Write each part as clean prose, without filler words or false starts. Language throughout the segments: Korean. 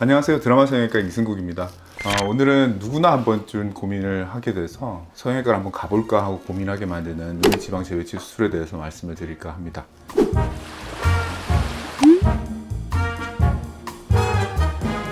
안녕하세요. 드라마 성형외과 이승국입니다. 오늘은 누구나 한 번쯤 고민을 하게 돼서 성형외과를 한번 가볼까 하고 고민하게 만드는 눈밑지방 재배치 수술에 대해서 말씀을 드릴까 합니다.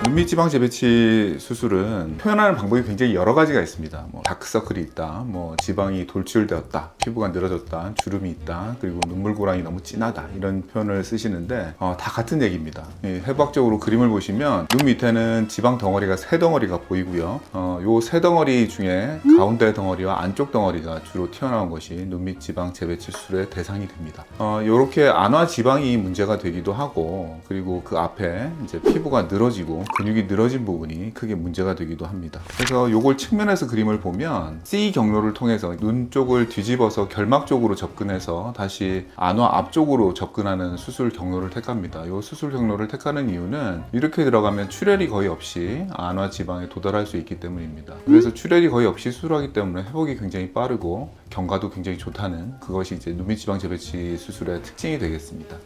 눈밑지방 재배치 수술은 표현하는 방법이 굉장히 여러 가지가 있습니다. 다크서클이 있다, 지방이 돌출되었다, 피부가 늘어졌다, 주름이 있다, 그리고 눈물고랑이 너무 진하다, 이런 표현을 쓰시는데 다 같은 얘기입니다. 해부학적으로 그림을 보시면 눈 밑에는 지방 덩어리가 세 덩어리가 보이고요. 요 세 덩어리 중에 가운데 덩어리와 안쪽 덩어리가 주로 튀어나온 것이 눈밑지방 재배치 수술의 대상이 됩니다. 이렇게 안화 지방이 문제가 되기도 하고, 그리고 그 앞에 이제 피부가 늘어지고 근육이 늘어진 부분이 크게 문제가 되기도 합니다. 그래서 요걸 측면에서 그림을 보면 C 경로를 통해서 눈 쪽을 뒤집어서 결막 쪽으로 접근해서 다시 안화 앞쪽으로 접근하는 수술 경로를 택합니다. 요 수술 경로를 택하는 이유는 이렇게 들어가면 출혈이 거의 없이 안화 지방에 도달할 수 있기 때문입니다. 그래서 출혈이 거의 없이 수술하기 때문에 회복이 굉장히 빠르고 경과도 굉장히 좋다는, 그것이 이제 눈밑지방 재배치 수술의 특징이 되겠습니다.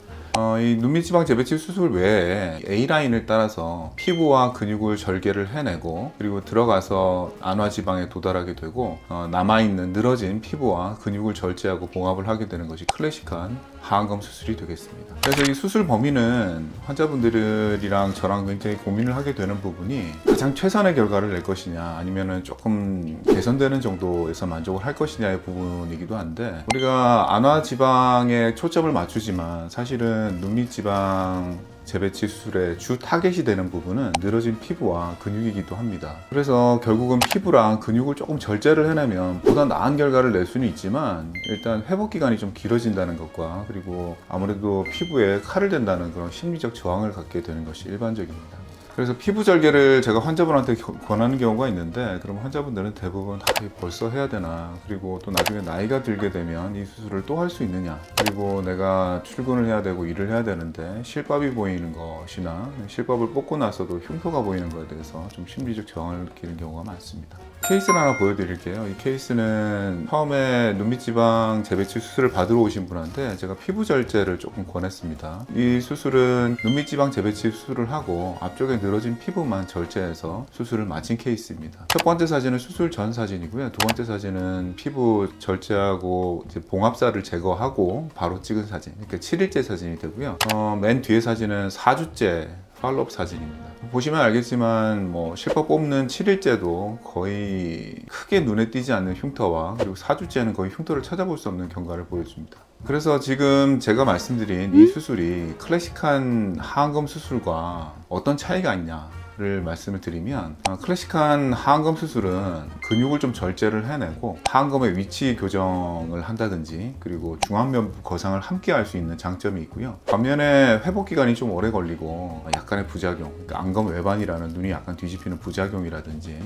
이 눈밑지방 재배치 수술 외에 A라인을 따라서 피부와 근육을 절개를 해내고, 그리고 들어가서 안화지방에 도달하게 되고, 남아있는 늘어진 피부와 근육을 절제하고 봉합을 하게 되는 것이 클래식한 하안검 수술이 되겠습니다. 그래서 이 수술 범위는 환자분들이랑 저랑 굉장히 고민을 하게 되는 부분이, 가장 최선의 결과를 낼 것이냐, 아니면은 조금 개선되는 정도에서 만족을 할 것이냐의 부분이기도 한데, 우리가 안화지방에 초점을 맞추지만 사실은 눈밑지방 재배치 수술의 주 타겟이 되는 부분은 늘어진 피부와 근육이기도 합니다. 그래서 결국은 피부랑 근육을 조금 절제를 해내면 보다 나은 결과를 낼 수는 있지만, 일단 회복 기간이 좀 길어진다는 것과, 그리고 아무래도 피부에 칼을 댄다는 그런 심리적 저항을 갖게 되는 것이 일반적입니다. 그래서 피부 절개를 제가 환자분한테 권하는 경우가 있는데, 그럼 환자분들은 대부분 벌써 해야 되나, 그리고 또 나중에 나이가 들게 되면 이 수술을 또 할 수 있느냐, 그리고 내가 출근을 해야 되고 일을 해야 되는데 실밥이 보이는 것이나 실밥을 뽑고 나서도 흉터가 보이는 것에 대해서 좀 심리적 저항을 느끼는 경우가 많습니다. 케이스를 하나 보여드릴게요. 이 케이스는 처음에 눈밑지방 재배치 수술을 받으러 오신 분한테 제가 피부 절제를 조금 권했습니다. 이 수술은 눈밑지방 재배치 수술을 하고 앞쪽에 늘어진 피부만 절제해서 수술을 마친 케이스입니다. 첫 번째 사진은 수술 전 사진이고요. 두 번째 사진은 피부 절제하고 이제 봉합살을 제거하고 바로 찍은 사진, 그러니까 7일째 사진이 되고요. 맨 뒤에 사진은 4주째 팔로업 사진입니다. 보시면 알겠지만 실밥 뽑는 7일째도 거의 크게 눈에 띄지 않는 흉터와, 그리고 4주째는 거의 흉터를 찾아볼 수 없는 경과를 보여줍니다. 그래서 지금 제가 말씀드린 이 수술이 클래식한 하안검 수술과 어떤 차이가 있냐를 말씀을 드리면, 클래식한 하안검 수술은 근육을 좀 절제를 해내고 하안검의 위치 교정을 한다든지, 그리고 중안면부 거상을 함께 할 수 있는 장점이 있고요. 반면에 회복 기간이 좀 오래 걸리고 약간의 부작용, 그러니까 안검 외반이라는 눈이 약간 뒤집히는 부작용이라든지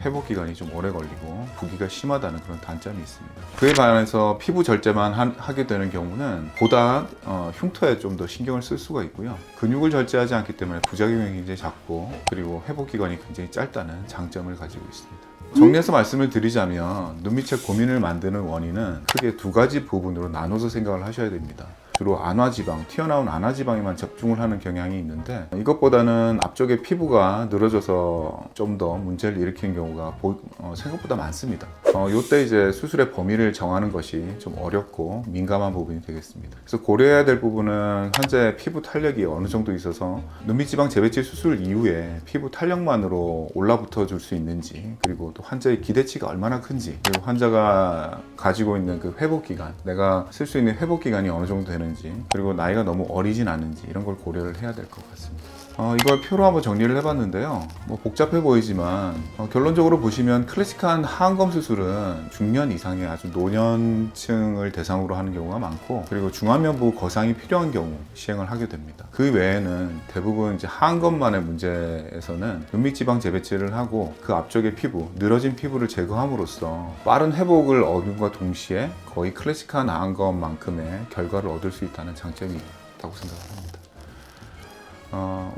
회복 기간이 좀 오래 걸리고 부기가 심하다는 그런 단점이 있습니다. 그에 반해서 피부 절제만 하게 되는 경우는 보다 흉터에 좀 더 신경을 쓸 수가 있고요. 근육을 절제하지 않기 때문에 부작용이 굉장히 작고, 그리고 회복 기간이 굉장히 짧다는 장점을 가지고 있습니다. 정리해서 말씀을 드리자면, 눈밑의 고민을 만드는 원인은 크게 두 가지 부분으로 나눠서 생각을 하셔야 됩니다. 주로 안화지방, 튀어나온 안화지방에만 집중을 하는 경향이 있는데, 이것보다는 앞쪽에 피부가 늘어져서 좀 더 문제를 일으키는 경우가 생각보다 많습니다. 이때 이제 수술의 범위를 정하는 것이 좀 어렵고 민감한 부분이 되겠습니다. 그래서 고려해야 될 부분은 환자의 피부 탄력이 어느 정도 있어서 눈밑지방 재배치 수술 이후에 피부 탄력만으로 올라붙어 줄 수 있는지, 그리고 또 환자의 기대치가 얼마나 큰지, 그리고 환자가 가지고 있는 그 회복 기간, 내가 쓸 수 있는 회복 기간이 어느 정도 되는지, 그리고 나이가 너무 어리진 않은지, 이런 걸 고려를 해야 될 것 같습니다. 이걸 표로 한번 정리를 해봤는데요. 복잡해 보이지만 결론적으로 보시면 클래식한 하안검 수술은 중년 이상의 아주 노년층을 대상으로 하는 경우가 많고, 그리고 중안면부 거상이 필요한 경우 시행을 하게 됩니다. 그 외에는 대부분 이제 하안검만의 문제에서는 눈밑지방 재배치를 하고 그 앞쪽의 피부, 늘어진 피부를 제거함으로써 빠른 회복을 얻음과 동시에 거의 클래식한 하안검만큼의 결과를 얻을 수 있다는 장점이 있다고 생각합니다.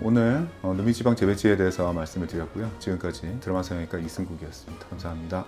오늘 눈밑지방 재배치에 대해서 말씀을 드렸고요. 지금까지 드라마 성형외과 이승국이었습니다. 감사합니다.